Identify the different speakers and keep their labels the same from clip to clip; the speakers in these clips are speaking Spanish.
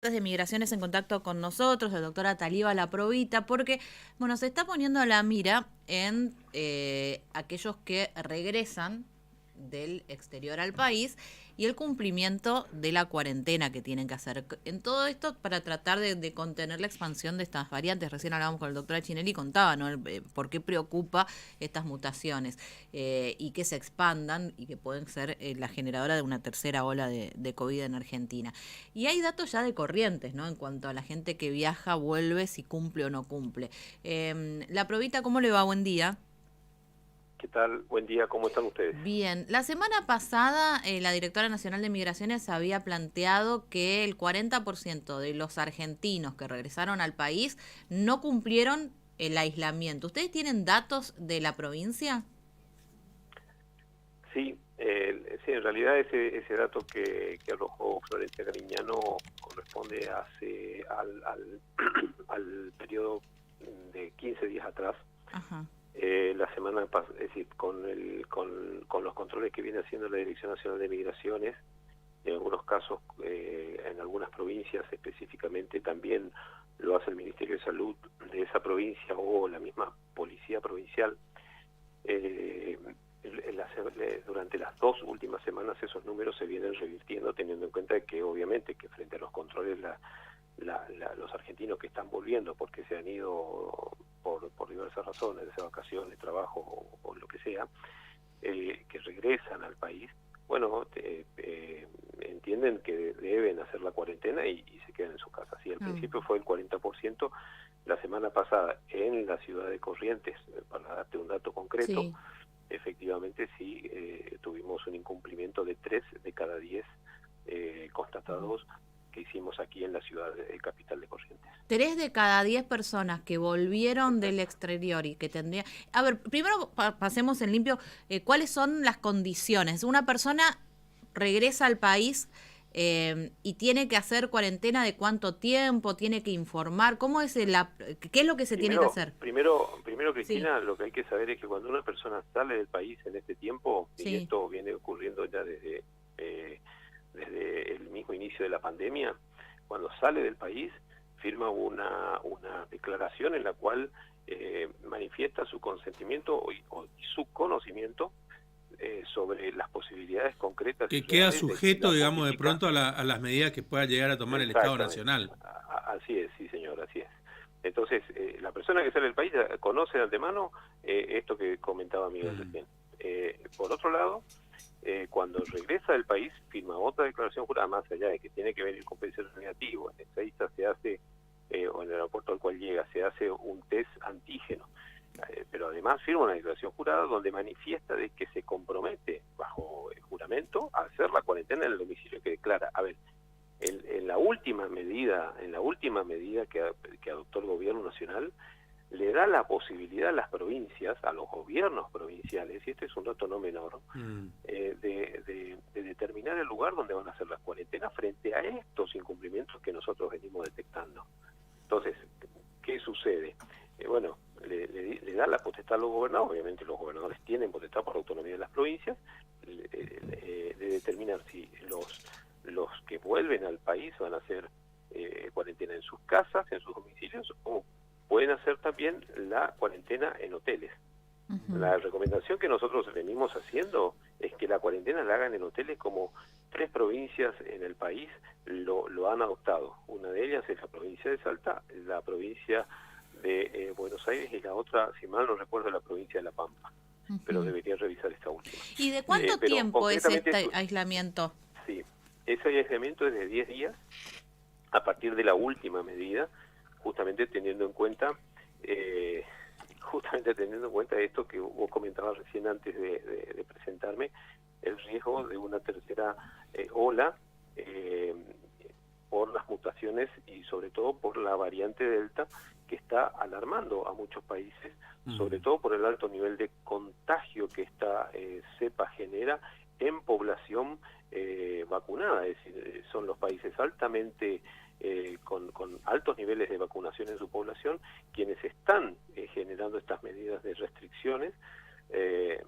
Speaker 1: De Migraciones en contacto con nosotros, el doctor Ataliba La Provita, porque bueno, se está poniendo la mira en aquellos que regresan del exterior al país y el cumplimiento de la cuarentena que tienen que hacer. En todo esto para tratar de contener la expansión de estas variantes. Recién hablábamos con el doctor Achinelli y contaba, ¿no? Por qué preocupa estas mutaciones y que se expandan y que pueden ser la generadora de una tercera ola de COVID en Argentina. Y hay datos ya de Corrientes, ¿no? En cuanto a la gente que viaja, vuelve, si cumple o no cumple. La Provita, ¿cómo le va? Buen día.
Speaker 2: ¿Qué tal? Buen día, ¿cómo están ustedes?
Speaker 1: Bien, la semana pasada la directora nacional de Migraciones había planteado que el 40% de los argentinos que regresaron al país no cumplieron el aislamiento. ¿Ustedes tienen datos de la provincia?
Speaker 2: Sí, sí, en realidad ese dato que arrojó Florencia Cariñano corresponde al periodo de 15 días atrás.
Speaker 1: Ajá.
Speaker 2: La semana pasada, es decir, con los controles que viene haciendo la Dirección Nacional de Migraciones, en algunos casos, en algunas provincias específicamente, también lo hace el Ministerio de Salud de esa provincia o la misma Policía Provincial. Eh, Durante las 2 últimas semanas esos números se vienen revirtiendo, teniendo en cuenta que obviamente que frente a los controles los argentinos que están volviendo porque se han ido por diversas razones, de vacaciones, trabajo o lo que sea, que regresan al país, bueno, entienden que deben hacer la cuarentena y se quedan en su casa. Si al
Speaker 1: Mm.
Speaker 2: principio fue el 40%, la semana pasada en la ciudad de Corrientes, para darte un dato concreto,
Speaker 1: Sí.
Speaker 2: efectivamente sí tuvimos un incumplimiento de 3 de cada 10 constatados que hicimos aquí en la ciudad capital de Corrientes.
Speaker 1: 3 de cada 10 personas que volvieron del
Speaker 2: Exacto.
Speaker 1: exterior y que tendría... A ver, primero pasemos en limpio, ¿cuáles son las condiciones? Una persona regresa al país y tiene que hacer cuarentena de cuánto tiempo, tiene que informar, ¿cómo es qué es lo que se tiene que
Speaker 2: Primero,
Speaker 1: hacer?
Speaker 2: primero,
Speaker 1: Sí,
Speaker 2: Cristina, lo que hay que saber es que cuando una persona sale del país en este tiempo, y
Speaker 1: sí.
Speaker 2: esto viene ocurriendo ya desde el mismo inicio de la pandemia, cuando sale del país, firma una declaración en la cual manifiesta su consentimiento o su conocimiento sobre las posibilidades concretas y
Speaker 3: Que queda
Speaker 2: reales de que
Speaker 3: sujeto,
Speaker 2: la
Speaker 3: digamos, de
Speaker 2: política.
Speaker 3: pronto a las medidas que pueda llegar a tomar el Estado
Speaker 2: Exactamente,
Speaker 3: Nacional.
Speaker 2: así es, sí señor, así es. Entonces, la persona que sale del país conoce de antemano esto que comentaba Miguel
Speaker 3: Mm.
Speaker 2: recién. Por otro lado, cuando regresa del país, firma otra declaración jurada, más allá de que tiene que venir con PCR negativo. En Ezeiza se hace, o en el aeropuerto al cual llega, se hace un test antígeno. Pero además firma una declaración jurada donde manifiesta de que se compromete, bajo el juramento, a hacer la cuarentena en el domicilio que declara. A ver, en la última medida que adoptó el gobierno nacional, le da la posibilidad a las provincias, a los gobiernos provinciales, y este es un dato no menor,
Speaker 3: Mm.
Speaker 2: de determinar el lugar donde van a hacer las cuarentenas frente a estos incumplimientos que nosotros venimos detectando. Entonces, ¿qué sucede? Bueno, le da la potestad a los gobernadores, obviamente los gobernadores tienen potestad por autonomía de las provincias, de determinar si los que vuelven al país van a hacer cuarentena en sus casas, en sus domicilios, o pueden hacer también la cuarentena en hoteles.
Speaker 1: Ujú.
Speaker 2: La recomendación que nosotros venimos haciendo es que la cuarentena la hagan en hoteles, como 3 provincias en el país lo han adoptado. Una de ellas es la provincia de Salta, la provincia de Buenos Aires, y la otra, si mal no recuerdo, la provincia de La Pampa. Pero
Speaker 1: Ujú.
Speaker 2: debería revisar esta última.
Speaker 1: ¿Y de cuánto
Speaker 2: Pero
Speaker 1: tiempo es
Speaker 2: concretamente,
Speaker 1: este aislamiento?
Speaker 2: sí, ese aislamiento es de 10 días a partir de la última medida, justamente teniendo en cuenta eh, esto que vos comentabas recién antes de presentarme, el riesgo de una tercera ola eh, por las mutaciones y sobre todo por la variante Delta, que está alarmando a muchos países, sobre
Speaker 3: Mm.
Speaker 2: todo por el alto nivel de contagio que esta cepa genera en población vacunada. Es decir, son los países altamente con altos niveles de vacunación en su población quienes están generando estas medidas de restricciones, eh,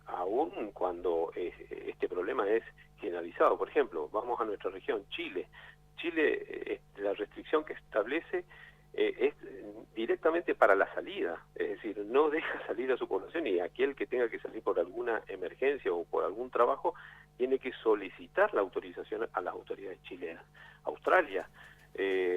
Speaker 2: aún cuando este problema es generalizado. Por ejemplo, vamos a nuestra región, Chile. Chile, la restricción que establece es directamente para la salida, es decir, no deja salir a su población, y aquel que tenga que salir por alguna emergencia o por algún trabajo tiene que solicitar la autorización a las autoridades chilenas. Australia,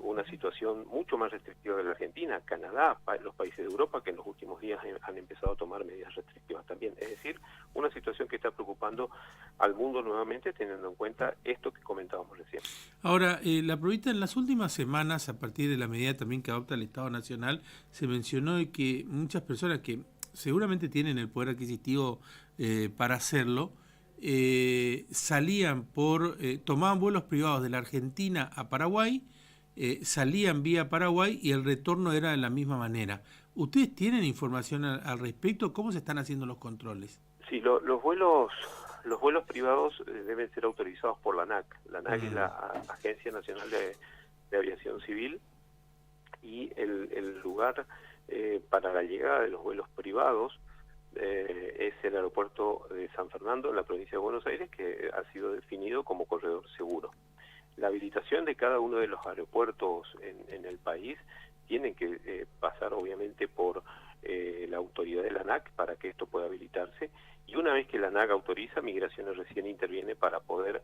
Speaker 2: una situación mucho más restrictiva que la Argentina. Canadá, los países de Europa que en los últimos días han empezado a tomar medidas restrictivas también. Es decir, una situación que está preocupando al mundo nuevamente, teniendo en cuenta esto que comentábamos recién.
Speaker 3: Ahora, la provita en las últimas semanas, a partir de la medida también que adopta el Estado Nacional, se mencionó de que muchas personas que seguramente tienen el poder adquisitivo para hacerlo, salían tomaban vuelos privados de la Argentina a Paraguay, salían vía Paraguay y el retorno era de la misma manera. ¿Ustedes tienen información al respecto? ¿Cómo se están haciendo los controles?
Speaker 2: Sí, los vuelos privados deben ser autorizados por la ANAC. La ANAC es la Agencia Nacional de Aviación Civil, y el lugar para la llegada de los vuelos privados es el aeropuerto de San Fernando, en la provincia de Buenos Aires, que ha sido definido como corredor seguro. La habilitación de cada uno de los aeropuertos en el país tiene que pasar obviamente por la autoridad de la ANAC para que esto pueda habilitarse, y una vez que la ANAC autoriza, Migraciones recién interviene para poder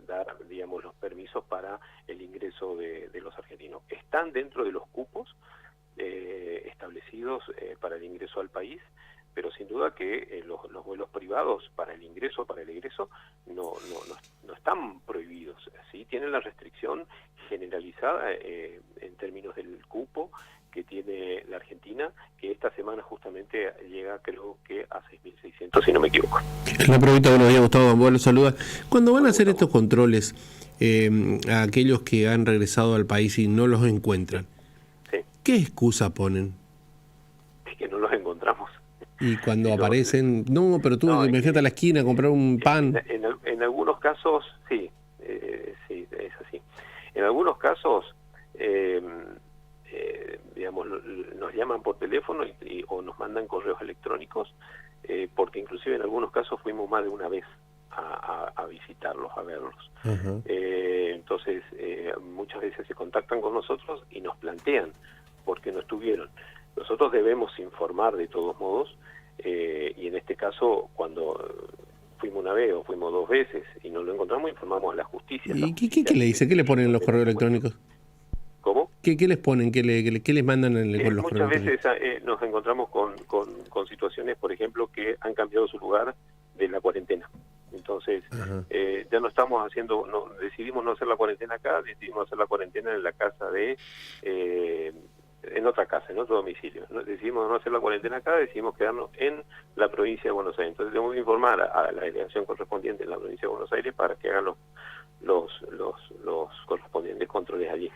Speaker 2: dar, digamos, los permisos para el ingreso de los argentinos. Están dentro de los cupos establecidos para el ingreso al país, pero sin duda que los vuelos privados para el egreso no están prohibidos. Sí tienen la restricción generalizada en términos del cupo que tiene la Argentina, que esta semana justamente llega, creo que a 6.600, si no me equivoco.
Speaker 4: La pregunta, buenos días, Gustavo Gamboa, los saluda. Cuando van a hacer estos controles a aquellos que han regresado al país y no los encuentran,
Speaker 2: sí,
Speaker 4: ¿qué excusa ponen?
Speaker 2: Es que no los encontramos.
Speaker 4: Y cuando aparecen, no, pero tuve que irme a la esquina a comprar un pan.
Speaker 2: En algunos casos, sí, sí, es así. En algunos casos, digamos, nos llaman por teléfono o nos mandan correos electrónicos, porque inclusive en algunos casos fuimos más de una vez a visitarlos, a verlos.
Speaker 4: Uh-huh.
Speaker 2: Entonces, muchas veces se contactan con nosotros y nos plantean por qué no estuvieron. Nosotros debemos informar de todos modos, y en este caso, cuando fuimos una vez o fuimos dos veces y no lo encontramos, informamos a la justicia.
Speaker 4: ¿Y qué le dice? ¿Qué le ponen en los correos electrónicos?
Speaker 2: ¿Cómo?
Speaker 4: ¿Qué les ponen? ¿Qué les mandan con los correos
Speaker 2: electrónicos? Muchas veces nos encontramos con situaciones, por ejemplo, que han cambiado su lugar de la cuarentena. Entonces, ya no estamos decidimos no hacer la cuarentena acá, decidimos hacer la cuarentena en la casa en otra casa, en otro domicilio. Decidimos no hacer la cuarentena acá, decidimos quedarnos en la provincia de Buenos Aires. Entonces tenemos que informar a la delegación correspondiente en la provincia de Buenos Aires para que hagan los correspondientes controles allí.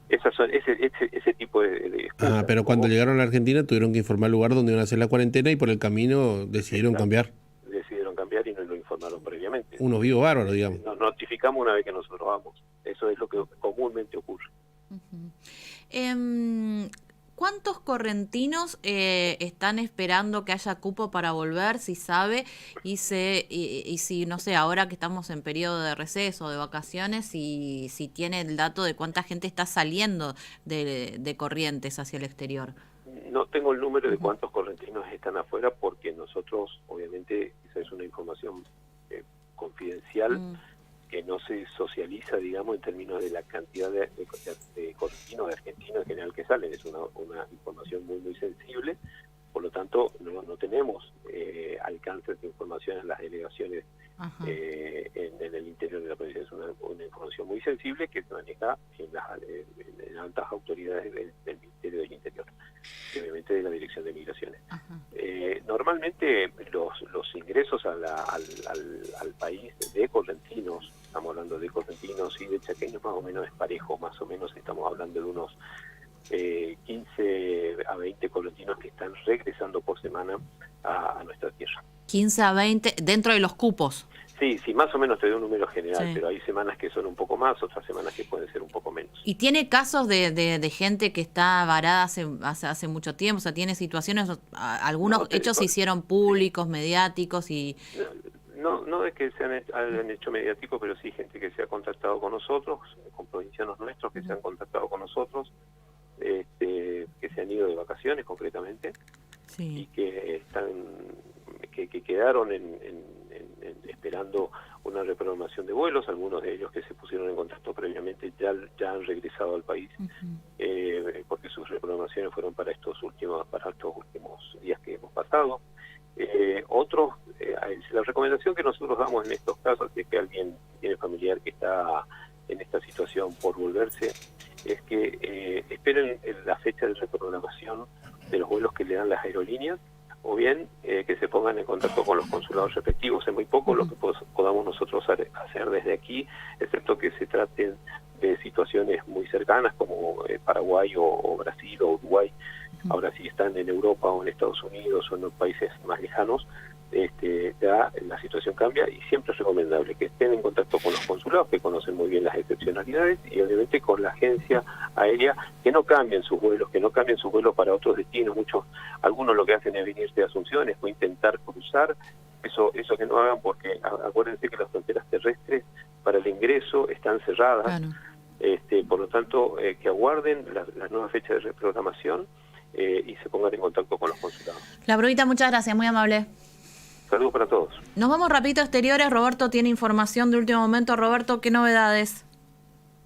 Speaker 2: Esas son ese tipo de excusas.
Speaker 4: Pero cuando llegaron a la Argentina tuvieron que informar el lugar donde iban a hacer la cuarentena y por el camino decidieron cambiar.
Speaker 2: Decidieron cambiar y no lo informaron previamente.
Speaker 4: Unos vivos bárbaros, digamos.
Speaker 2: Nos notificamos una vez que nosotros vamos. Eso es lo que comúnmente ocurre.
Speaker 1: Uh-huh. ¿Cuántos correntinos están esperando que haya cupo para volver, si sabe? Y si, no sé, ahora que estamos en periodo de receso o de vacaciones, si tiene el dato de cuánta gente está saliendo de Corrientes hacia el exterior.
Speaker 2: No tengo el número de cuántos correntinos están afuera, porque nosotros, obviamente, esa es una información confidencial, que no se socializa, digamos, en términos de la cantidad de correntinos, de argentinos en general que salen. Es una información muy, muy sensible. Por lo tanto, no tenemos alcances de información en las delegaciones en el interior de la provincia. Es una información muy sensible que se maneja en altas autoridades del Ministerio del Interior, y obviamente de la Dirección de Migraciones. Normalmente los ingresos al país de correntinos, estamos hablando de correntinos y de chaqueños, más o menos es parejo, más o menos estamos hablando de unos 15 a 20 correntinos que están regresando por semana a nuestra tierra.
Speaker 1: 15 a 20 dentro de los cupos.
Speaker 2: Sí, más o menos te doy un número general,
Speaker 1: sí.
Speaker 2: Pero hay semanas que son un poco más, otras semanas que pueden ser un poco menos.
Speaker 1: ¿Y tiene casos de gente que está varada hace mucho tiempo? O sea, ¿tiene situaciones, algunos hechos se hicieron públicos, mediáticos y...?
Speaker 2: No no es que se han hecho mediático, pero sí gente que se ha contactado con nosotros, con provincianos nuestros que se han contactado con nosotros, que se han ido de vacaciones concretamente, y que están que quedaron esperando una reprogramación de vuelos. Algunos de ellos que se pusieron en contacto previamente ya han regresado al país, porque sus reprogramaciones fueron para estos últimos días que hemos pasado. Otros, la recomendación que nosotros damos en estos casos, es que alguien tiene familiar que está en esta situación por volverse, es que esperen la fecha de reprogramación de los vuelos que le dan las aerolíneas, o bien que se pongan en contacto con los consulados respectivos. Es muy poco lo que podamos nosotros hacer desde aquí, excepto que se traten de situaciones muy cercanas como Paraguay o Brasil o Uruguay. Ahora, si están en Europa o en Estados Unidos o en los países más lejanos, ya la situación cambia, y siempre es recomendable que estén en contacto con los consulados, que conocen muy bien las excepcionalidades, y obviamente con la agencia aérea, que no cambien sus vuelos, para otros destinos. Algunos lo que hacen es venirse a Asunción, o intentar cruzar. Eso que no hagan, porque acuérdense que las fronteras terrestres para el ingreso están cerradas.
Speaker 1: Claro.
Speaker 2: Por lo tanto, que aguarden la nueva fecha de reprogramación y se pongan en contacto con los consulados.
Speaker 1: La Provita, muchas gracias, muy amable.
Speaker 2: Saludos para todos.
Speaker 1: Nos vamos rapidito a exteriores. Roberto tiene información de último momento. Roberto, ¿qué novedades?